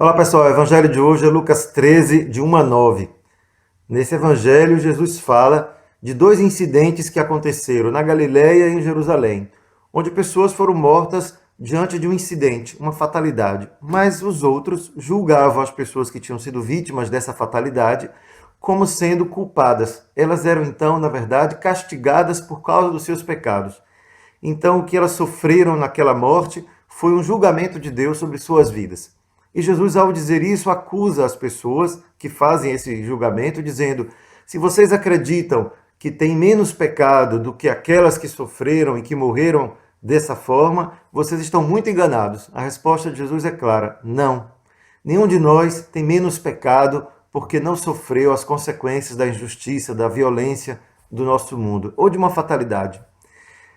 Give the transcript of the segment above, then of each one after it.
Olá pessoal, o evangelho de hoje é Lucas 13, de 1 a 9. Nesse evangelho, Jesus fala de dois incidentes que aconteceram na Galiléia e em Jerusalém, onde pessoas foram mortas diante de um incidente, uma fatalidade. Mas os outros julgavam as pessoas que tinham sido vítimas dessa fatalidade como sendo culpadas. Elas eram então, na verdade, castigadas por causa dos seus pecados. Então, o que elas sofreram naquela morte foi um julgamento de Deus sobre suas vidas. E Jesus, ao dizer isso, acusa as pessoas que fazem esse julgamento, dizendo: se vocês acreditam que tem menos pecado do que aquelas que sofreram e que morreram dessa forma, vocês estão muito enganados. A resposta de Jesus é clara: não. Nenhum de nós tem menos pecado porque não sofreu as consequências da injustiça, da violência do nosso mundo, ou de uma fatalidade.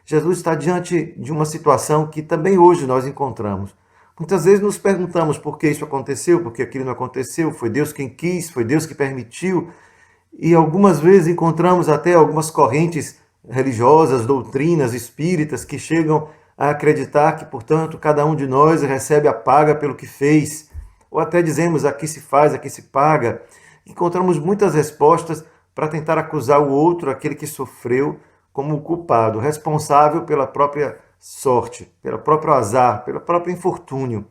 Jesus está diante de uma situação que também hoje nós encontramos. Muitas vezes nos perguntamos por que isso aconteceu, por que aquilo não aconteceu, foi Deus quem quis, foi Deus que permitiu. E algumas vezes encontramos até algumas correntes religiosas, doutrinas espíritas que chegam a acreditar que, portanto, cada um de nós recebe a paga pelo que fez. Ou até dizemos aqui se faz, aqui se paga. Encontramos muitas respostas para tentar acusar o outro, aquele que sofreu, como o culpado, responsável pela própria sorte, pelo próprio azar, pelo próprio infortúnio.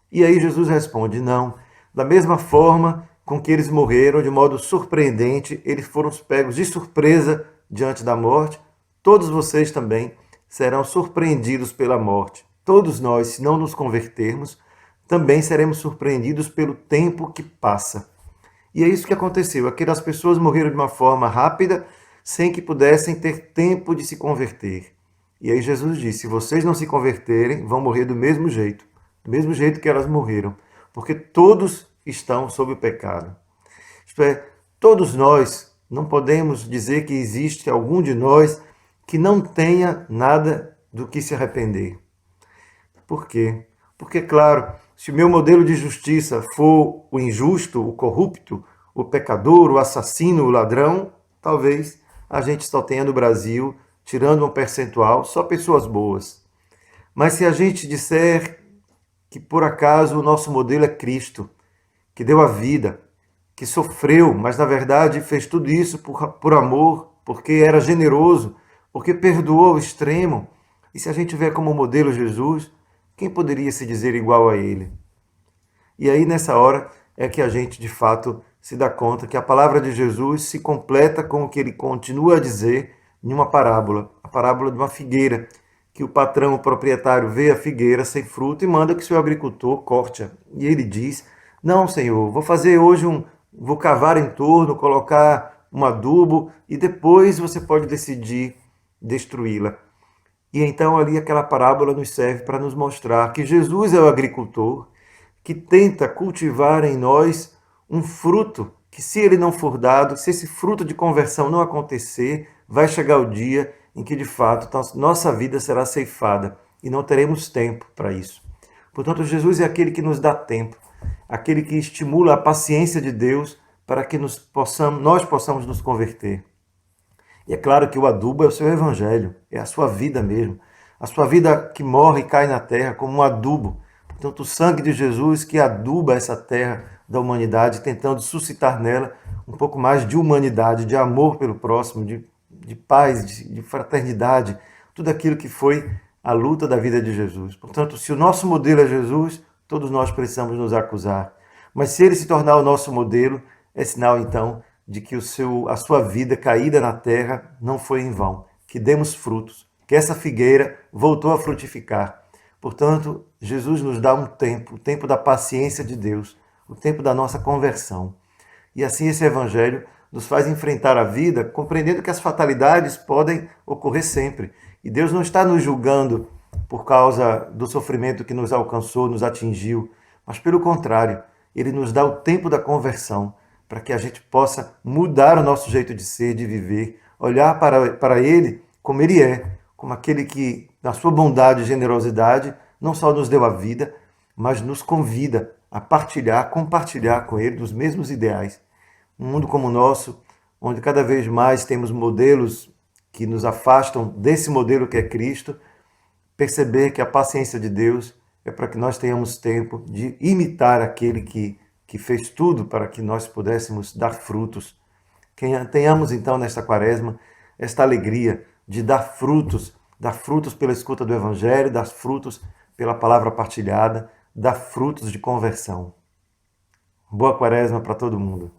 E aí Jesus responde: não. Da mesma forma com que eles morreram de modo surpreendente, eles foram pegos de surpresa diante da morte, todos vocês também serão surpreendidos pela morte. Todos nós, se não nos convertermos, também seremos surpreendidos pelo tempo que passa. E é isso que aconteceu. Aquelas pessoas morreram de uma forma rápida, sem que pudessem ter tempo de se converter. E aí Jesus disse: se vocês não se converterem, vão morrer do mesmo jeito que elas morreram, porque todos estão sob o pecado. Isto é, todos nós, não podemos dizer que existe algum de nós que não tenha nada do que se arrepender. Por quê? Porque, claro, se o meu modelo de justiça for o injusto, o corrupto, o pecador, o assassino, o ladrão, talvez a gente só tenha no Brasil, tirando um percentual, só pessoas boas. Mas se a gente disser que por acaso o nosso modelo é Cristo, que deu a vida, que sofreu, mas na verdade fez tudo isso por amor, porque era generoso, porque perdoou ao extremo, e se a gente tiver como modelo Jesus, quem poderia se dizer igual a ele? E aí nessa hora é que a gente de fato se dá conta que a palavra de Jesus se completa com o que ele continua a dizer em uma parábola, a parábola de uma figueira, que o patrão, o proprietário, vê a figueira sem fruto e manda que seu agricultor corte-a. E ele diz: não, senhor, vou fazer hoje vou cavar em torno, colocar um adubo e depois você pode decidir destruí-la. E então ali aquela parábola nos serve para nos mostrar que Jesus é o agricultor que tenta cultivar em nós um fruto que, se ele não for dado, se esse fruto de conversão não acontecer, vai chegar o dia em que de fato nossa vida será ceifada e não teremos tempo para isso. Portanto, Jesus é aquele que nos dá tempo, aquele que estimula a paciência de Deus para que nós possamos nos converter. E é claro que o adubo é o seu evangelho, é a sua vida mesmo. A sua vida que morre e cai na terra como um adubo. Portanto, o sangue de Jesus que aduba essa terra da humanidade, tentando suscitar nela um pouco mais de humanidade, de amor pelo próximo, de paz, de fraternidade, tudo aquilo que foi a luta da vida de Jesus. Portanto, se o nosso modelo é Jesus, todos nós precisamos nos acusar. Mas se ele se tornar o nosso modelo, é sinal então de que a sua vida caída na terra não foi em vão, que demos frutos, que essa figueira voltou a frutificar. Portanto, Jesus nos dá um tempo, o tempo da paciência de Deus, o tempo da nossa conversão. E assim esse evangelho nos faz enfrentar a vida compreendendo que as fatalidades podem ocorrer sempre. E Deus não está nos julgando por causa do sofrimento que nos alcançou, nos atingiu, mas pelo contrário, Ele nos dá o tempo da conversão, para que a gente possa mudar o nosso jeito de ser, de viver, olhar para Ele como Ele é, como aquele que, na sua bondade e generosidade, não só nos deu a vida, mas nos convida a compartilhar com Ele dos mesmos ideais. Um mundo como o nosso, onde cada vez mais temos modelos que nos afastam desse modelo que é Cristo, perceber que a paciência de Deus é para que nós tenhamos tempo de imitar aquele que fez tudo para que nós pudéssemos dar frutos. Tenhamos então nesta quaresma esta alegria de dar frutos pela escuta do Evangelho, dar frutos pela palavra partilhada, dar frutos de conversão. Boa quaresma para todo mundo.